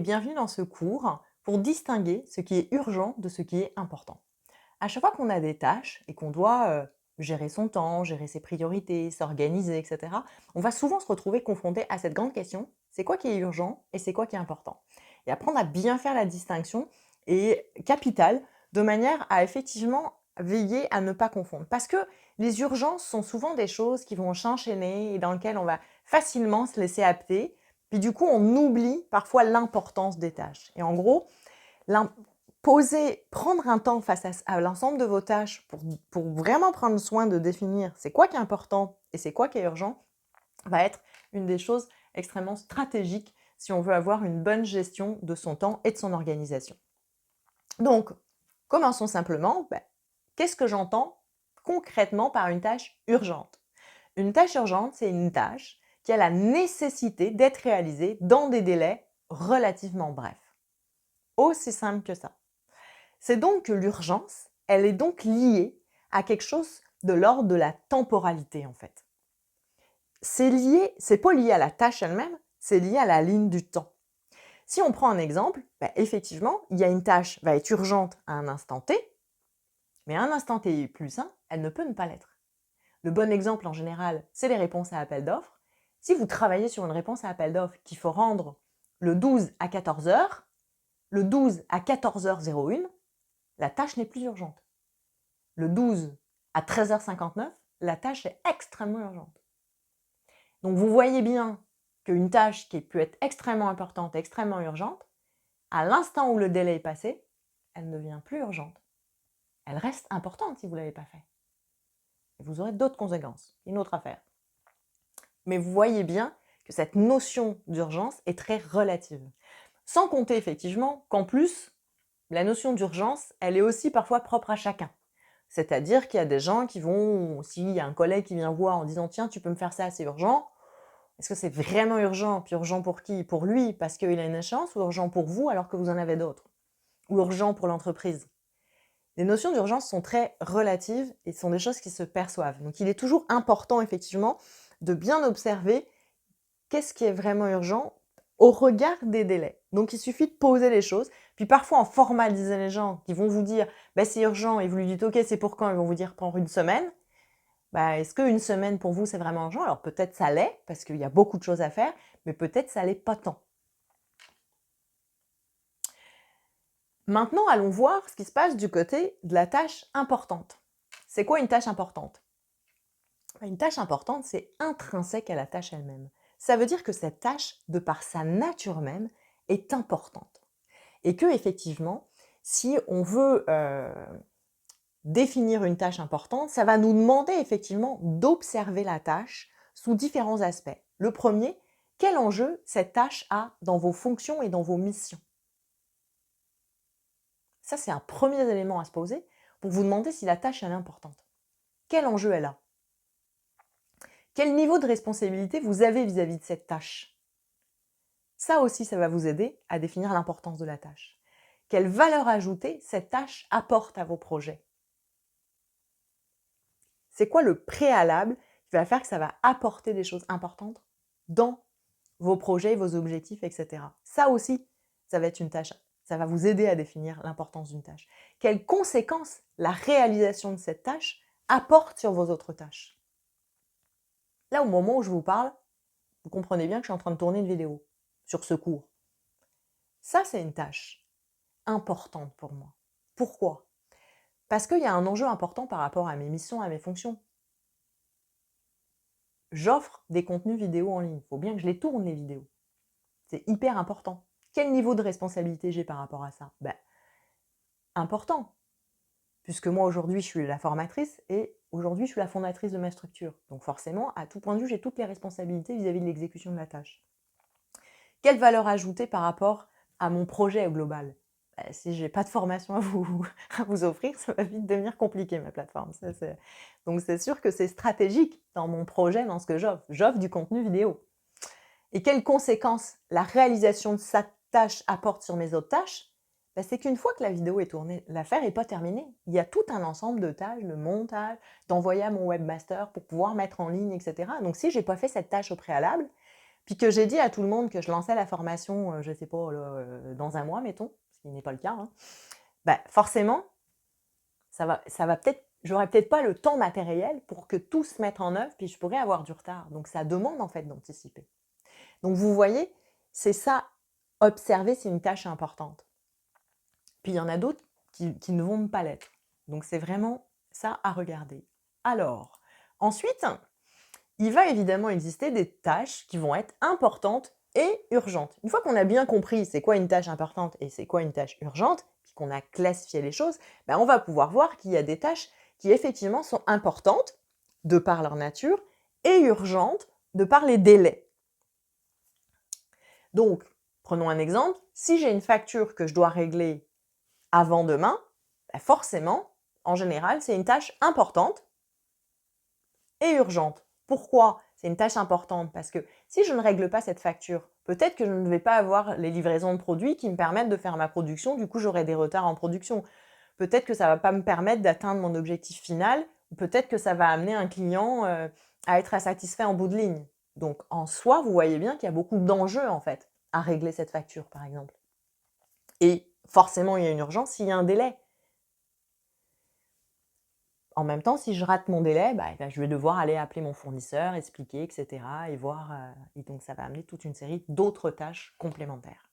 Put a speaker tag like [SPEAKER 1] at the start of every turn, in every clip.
[SPEAKER 1] Bienvenue dans ce cours pour distinguer ce qui est urgent de ce qui est important. À chaque fois qu'on a des tâches et qu'on doit gérer son temps, gérer ses priorités, s'organiser, etc., on va souvent se retrouver confronté à cette grande question, c'est quoi qui est urgent et c'est quoi qui est important. Et apprendre à bien faire la distinction est capital de manière à effectivement veiller à ne pas confondre. Parce que les urgences sont souvent des choses qui vont s'enchaîner et dans lesquelles on va facilement se laisser happer. Puis du coup, on oublie parfois l'importance des tâches. Et en gros, prendre un temps face à l'ensemble de vos tâches pour vraiment prendre soin de définir c'est quoi qui est important et c'est quoi qui est urgent, va être une des choses extrêmement stratégiques si on veut avoir une bonne gestion de son temps et de son organisation. Donc, commençons simplement. Qu'est-ce que j'entends concrètement par une tâche urgente? Une tâche urgente, c'est une tâche qui a la nécessité d'être réalisée dans des délais relativement brefs. Aussi simple que ça. C'est donc que l'urgence, elle est donc liée à quelque chose de l'ordre de la temporalité en fait. C'est pas lié à la tâche elle-même, c'est lié à la ligne du temps. Si on prend un exemple, effectivement, il y a une tâche va être urgente à un instant T, mais à un instant T plus 1, elle ne peut ne pas l'être. Le bon exemple en général, c'est les réponses à appel d'offres. Si vous travaillez sur une réponse à appel d'offres qu'il faut rendre le 12 à 14 heures, le 12 à 14h01, la tâche n'est plus urgente. Le 12 à 13h59, la tâche est extrêmement urgente. Donc vous voyez bien qu'une tâche qui peut être extrêmement importante, extrêmement urgente, à l'instant où le délai est passé, elle ne devient plus urgente. Elle reste importante si vous ne l'avez pas fait. Et vous aurez d'autres conséquences, une autre affaire. Mais vous voyez bien que cette notion d'urgence est très relative. Sans compter effectivement qu'en plus, la notion d'urgence, elle est aussi parfois propre à chacun. C'est-à-dire qu'il y a des gens qui vont, s'il y a un collègue qui vient voir en disant tiens, tu peux me faire ça, c'est urgent. Est-ce que c'est vraiment urgent? Puis urgent pour qui? Pour lui, parce qu'il a une échéance, ou urgent pour vous alors que vous en avez d'autres? Ou urgent pour l'entreprise? Les notions d'urgence sont très relatives et sont des choses qui se perçoivent. Donc il est toujours important effectivement de bien observer qu'est-ce qui est vraiment urgent au regard des délais. Donc il suffit de poser les choses, puis parfois en formaliser les gens qui vont vous dire c'est urgent et vous lui dites ok c'est pour quand, ils vont vous dire pour une semaine. Est-ce qu'une semaine pour vous c'est vraiment urgent? Alors peut-être ça l'est parce qu'il y a beaucoup de choses à faire, mais peut-être ça l'est pas tant. Maintenant allons voir ce qui se passe du côté de la tâche importante. C'est quoi une tâche importante? Une tâche importante, c'est intrinsèque à la tâche elle-même. Ça veut dire que cette tâche, de par sa nature même, est importante. Et que, effectivement, si on veut définir une tâche importante, ça va nous demander effectivement d'observer la tâche sous différents aspects. Le premier, quel enjeu cette tâche a dans vos fonctions et dans vos missions? Ça, c'est un premier élément à se poser pour vous demander si la tâche elle est importante. Quel enjeu elle a? Quel niveau de responsabilité vous avez vis-à-vis de cette tâche? Ça aussi, ça va vous aider à définir l'importance de la tâche. Quelle valeur ajoutée cette tâche apporte à vos projets? C'est quoi le préalable qui va faire que ça va apporter des choses importantes dans vos projets, vos objectifs, etc. Ça aussi, ça va être une tâche. Ça va vous aider à définir l'importance d'une tâche. Quelles conséquences la réalisation de cette tâche apporte sur vos autres tâches? Là, au moment où je vous parle, vous comprenez bien que je suis en train de tourner une vidéo sur ce cours. Ça, c'est une tâche importante pour moi. Pourquoi? Parce qu'il y a un enjeu important par rapport à mes missions, à mes fonctions. J'offre des contenus vidéo en ligne. Il faut bien que je les tourne, les vidéos. C'est hyper important. Quel niveau de responsabilité j'ai par rapport à ça? Important. Puisque moi, aujourd'hui, je suis la formatrice et aujourd'hui, je suis la fondatrice de ma structure. Donc forcément, à tout point de vue, j'ai toutes les responsabilités vis-à-vis de l'exécution de la tâche. Quelle valeur ajoutée par rapport à mon projet au global? Si je n'ai pas de formation à vous offrir, ça va vite devenir compliqué ma plateforme. Donc c'est sûr que c'est stratégique dans mon projet, dans ce que j'offre. J'offre du contenu vidéo. Et quelles conséquences la réalisation de sa tâche apporte sur mes autres tâches? C'est qu'une fois que la vidéo est tournée, l'affaire n'est pas terminée. Il y a tout un ensemble de tâches, de montage, d'envoyer à mon webmaster pour pouvoir mettre en ligne, etc. Donc si je n'ai pas fait cette tâche au préalable, puis que j'ai dit à tout le monde que je lançais la formation, je sais pas là, dans 1 mois mettons, ce qui n'est pas le cas, hein, bah, forcément, ça va peut-être j'aurais peut-être pas le temps matériel pour que tout se mette en œuvre, puis je pourrais avoir du retard. Donc ça demande en fait d'anticiper. Donc vous voyez, c'est ça, observer si une tâche est importante. Puis il y en a d'autres qui ne vont pas l'être. Donc c'est vraiment ça à regarder. Alors, ensuite, il va évidemment exister des tâches qui vont être importantes et urgentes. Une fois qu'on a bien compris c'est quoi une tâche importante et c'est quoi une tâche urgente, puis qu'on a classifié les choses, ben on va pouvoir voir qu'il y a des tâches qui effectivement sont importantes de par leur nature et urgentes de par les délais. Donc, prenons un exemple, si j'ai une facture que je dois régler avant demain, ben forcément, en général, c'est une tâche importante et urgente. Pourquoi c'est une tâche importante? Parce que si je ne règle pas cette facture, peut-être que je ne vais pas avoir les livraisons de produits qui me permettent de faire ma production, du coup j'aurai des retards en production. Peut-être que ça ne va pas me permettre d'atteindre mon objectif final, ou peut-être que ça va amener un client à être insatisfait en bout de ligne. Donc en soi, vous voyez bien qu'il y a beaucoup d'enjeux en fait à régler cette facture par exemple. Et forcément, il y a une urgence s'il y a un délai. En même temps, si je rate mon délai, je vais devoir aller appeler mon fournisseur, expliquer, etc. et voir. Et donc, ça va amener toute une série d'autres tâches complémentaires.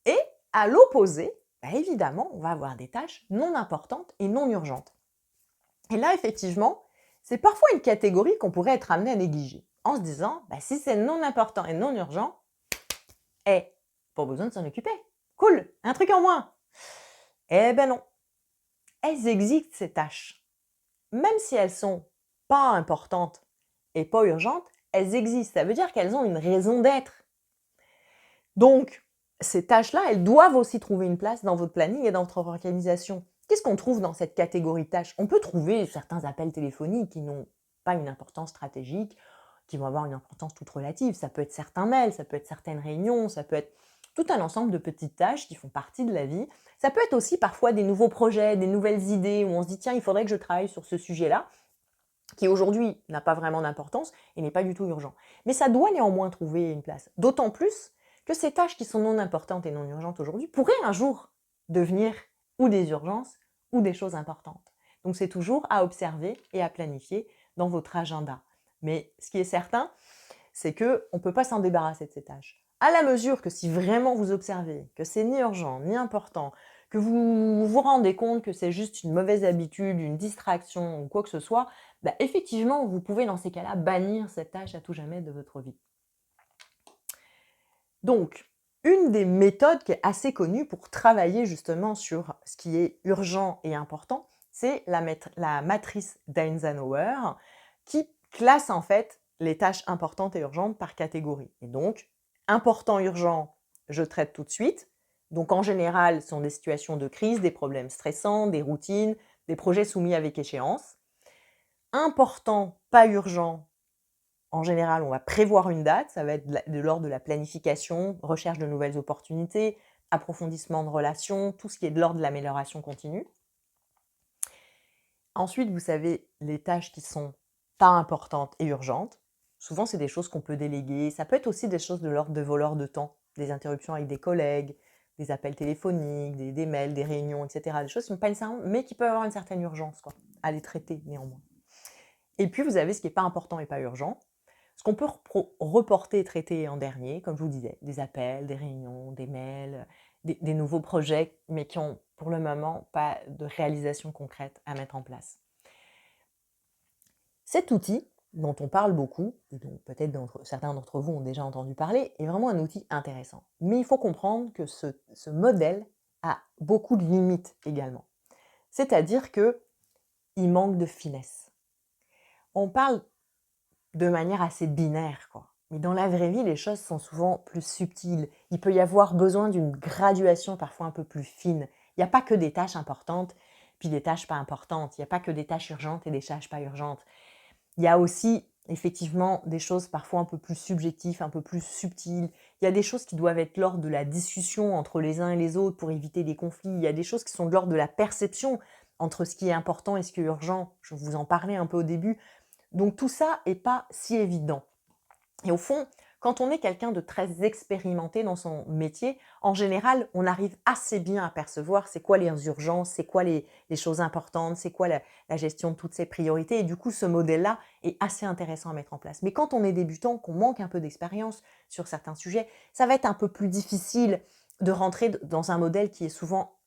[SPEAKER 1] Et à l'opposé, évidemment, on va avoir des tâches non importantes et non urgentes. Et là, effectivement, c'est parfois une catégorie qu'on pourrait être amené à négliger, en se disant, si c'est non important et non urgent, pas besoin de s'en occuper. Cool, un truc en moins. Eh ben non, elles existent ces tâches. Même si elles sont pas importantes et pas urgentes, elles existent. Ça veut dire qu'elles ont une raison d'être. Donc, ces tâches-là, elles doivent aussi trouver une place dans votre planning et dans votre organisation. Qu'est-ce qu'on trouve dans cette catégorie de tâches? On peut trouver certains appels téléphoniques qui n'ont pas une importance stratégique, qui vont avoir une importance toute relative. Ça peut être certains mails, ça peut être certaines réunions, ça peut être tout un ensemble de petites tâches qui font partie de la vie. Ça peut être aussi parfois des nouveaux projets, des nouvelles idées où on se dit tiens, il faudrait que je travaille sur ce sujet-là, qui aujourd'hui n'a pas vraiment d'importance et n'est pas du tout urgent. Mais ça doit néanmoins trouver une place. D'autant plus que ces tâches qui sont non importantes et non urgentes aujourd'hui pourraient un jour devenir ou des urgences ou des choses importantes. Donc c'est toujours à observer et à planifier dans votre agenda. Mais ce qui est certain, c'est qu'on ne peut pas s'en débarrasser de ces tâches. À la mesure que si vraiment vous observez que c'est ni urgent, ni important, que vous vous rendez compte que c'est juste une mauvaise habitude, une distraction ou quoi que ce soit, effectivement, vous pouvez dans ces cas-là bannir cette tâche à tout jamais de votre vie. Donc, une des méthodes qui est assez connue pour travailler justement sur ce qui est urgent et important, c'est la matrice d'Eisenhower qui classe en fait les tâches importantes et urgentes par catégorie. Et donc, important, urgent, je traite tout de suite. Donc en général, ce sont des situations de crise, des problèmes stressants, des routines, des projets soumis avec échéance. Important, pas urgent, en général, on va prévoir une date, ça va être de l'ordre de la planification, recherche de nouvelles opportunités, approfondissement de relations, tout ce qui est de l'ordre de l'amélioration continue. Ensuite, vous savez, les tâches qui sont pas importantes et urgentes, souvent c'est des choses qu'on peut déléguer, ça peut être aussi des choses de l'ordre de voleurs de temps, des interruptions avec des collègues, des appels téléphoniques, des mails, des réunions, etc. Des choses qui ne sont pas nécessaires, mais qui peuvent avoir une certaine urgence à les traiter néanmoins. Et puis vous avez ce qui n'est pas important et pas urgent, ce qu'on peut reporter et traiter en dernier, comme je vous disais, des appels, des réunions, des mails, des nouveaux projets, mais qui n'ont pour le moment pas de réalisation concrète à mettre en place. Cet outil, dont on parle beaucoup, et dont peut-être certains d'entre vous ont déjà entendu parler, est vraiment un outil intéressant. Mais il faut comprendre que ce modèle a beaucoup de limites également. C'est-à-dire qu'il manque de finesse. On parle de manière assez binaire, Mais dans la vraie vie, les choses sont souvent plus subtiles. Il peut y avoir besoin d'une graduation parfois un peu plus fine. Il n'y a pas que des tâches importantes, puis des tâches pas importantes. Il n'y a pas que des tâches urgentes et des tâches pas urgentes. Il y a aussi effectivement des choses parfois un peu plus subjectives, un peu plus subtiles. Il y a des choses qui doivent être l'ordre de la discussion entre les uns et les autres pour éviter des conflits. Il y a des choses qui sont de l'ordre de la perception entre ce qui est important et ce qui est urgent. Je vous en parlais un peu au début. Donc tout ça n'est pas si évident. Et au fond, Quand on est quelqu'un de très expérimenté dans son métier, en général, on arrive assez bien à percevoir c'est quoi les urgences, c'est quoi les choses importantes, c'est quoi la gestion de toutes ces priorités. Et du coup, ce modèle-là est assez intéressant à mettre en place. Mais quand on est débutant, qu'on manque un peu d'expérience sur certains sujets, ça va être un peu plus difficile de rentrer dans un modèle qui est souvent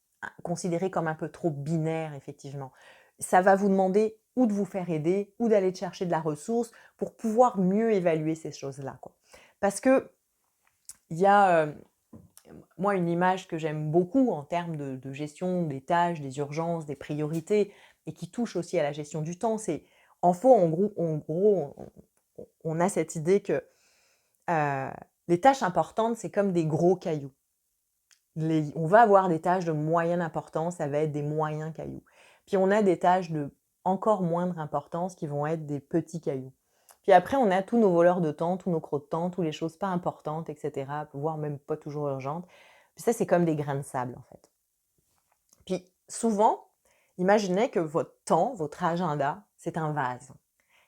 [SPEAKER 1] considéré comme un peu trop binaire, effectivement. Ça va vous demander ou de vous faire aider, ou d'aller chercher de la ressource pour pouvoir mieux évaluer ces choses-là, quoi. Parce que il y a, moi, une image que j'aime beaucoup en termes de gestion des tâches, des urgences, des priorités, et qui touche aussi à la gestion du temps, c'est en gros, on a cette idée que les tâches importantes, c'est comme des gros cailloux. On va avoir des tâches de moyenne importance, ça va être des moyens cailloux. Puis on a des tâches de encore moindre importance qui vont être des petits cailloux. Puis après, on a tous nos voleurs de temps, tous nos crocs de temps, toutes les choses pas importantes, etc., voire même pas toujours urgentes. Puis ça, c'est comme des grains de sable, en fait. Puis souvent, imaginez que votre temps, votre agenda, c'est un vase.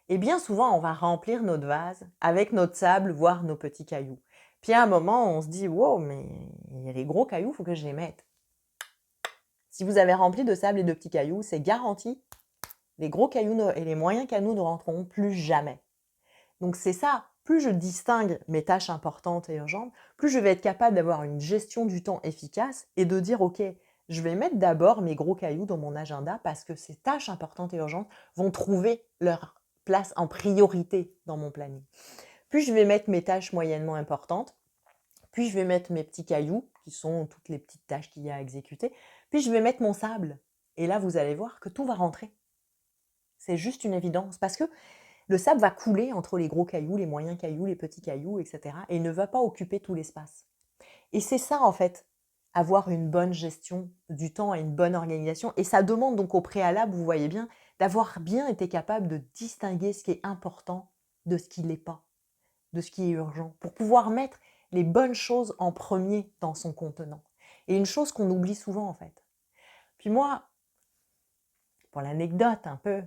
[SPEAKER 1] Et bien souvent, on va remplir notre vase avec notre sable, voire nos petits cailloux. Puis à un moment, on se dit, wow, mais il y a les gros cailloux, il faut que je les mette. Si vous avez rempli de sable et de petits cailloux, c'est garanti, les gros cailloux et les moyens cailloux ne rentreront plus jamais. Donc c'est ça, plus je distingue mes tâches importantes et urgentes, plus je vais être capable d'avoir une gestion du temps efficace et de dire, ok, je vais mettre d'abord mes gros cailloux dans mon agenda parce que ces tâches importantes et urgentes vont trouver leur place en priorité dans mon planning. Puis je vais mettre mes tâches moyennement importantes, puis je vais mettre mes petits cailloux, qui sont toutes les petites tâches qu'il y a à exécuter, puis je vais mettre mon sable. Et là, vous allez voir que tout va rentrer. C'est juste une évidence, parce que le sable va couler entre les gros cailloux, les moyens cailloux, les petits cailloux, etc. Et il ne va pas occuper tout l'espace. Et c'est ça, en fait, avoir une bonne gestion du temps et une bonne organisation. Et ça demande donc au préalable, vous voyez bien, d'avoir bien été capable de distinguer ce qui est important de ce qui ne l'est pas, de ce qui est urgent, pour pouvoir mettre les bonnes choses en premier dans son contenant. Et une chose qu'on oublie souvent, en fait. Puis moi, pour l'anecdote un peu,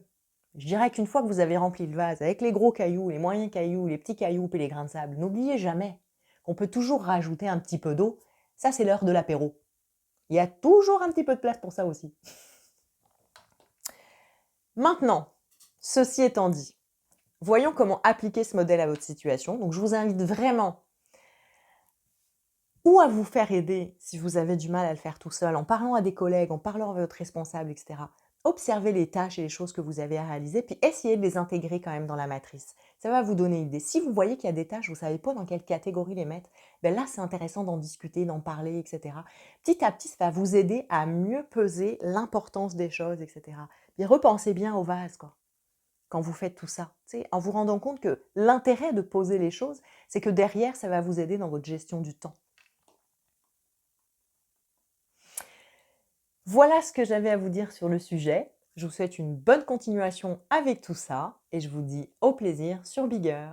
[SPEAKER 1] je dirais qu'une fois que vous avez rempli le vase avec les gros cailloux, les moyens cailloux, les petits cailloux et les grains de sable, n'oubliez jamais qu'on peut toujours rajouter un petit peu d'eau. Ça, c'est l'heure de l'apéro. Il y a toujours un petit peu de place pour ça aussi. Maintenant, ceci étant dit, voyons comment appliquer ce modèle à votre situation. Donc, je vous invite vraiment ou à vous faire aider si vous avez du mal à le faire tout seul, en parlant à des collègues, en parlant à votre responsable, etc. Observez les tâches et les choses que vous avez à réaliser, puis essayez de les intégrer quand même dans la matrice. Ça va vous donner une idée. Si vous voyez qu'il y a des tâches, vous ne savez pas dans quelle catégorie les mettre, ben là, c'est intéressant d'en discuter, d'en parler, etc. Petit à petit, ça va vous aider à mieux peser l'importance des choses, etc. Puis repensez bien au vase, quoi, quand vous faites tout ça, en vous rendant compte que l'intérêt de poser les choses, c'est que derrière, ça va vous aider dans votre gestion du temps. Voilà ce que j'avais à vous dire sur le sujet. Je vous souhaite une bonne continuation avec tout ça et je vous dis au plaisir sur Bigger.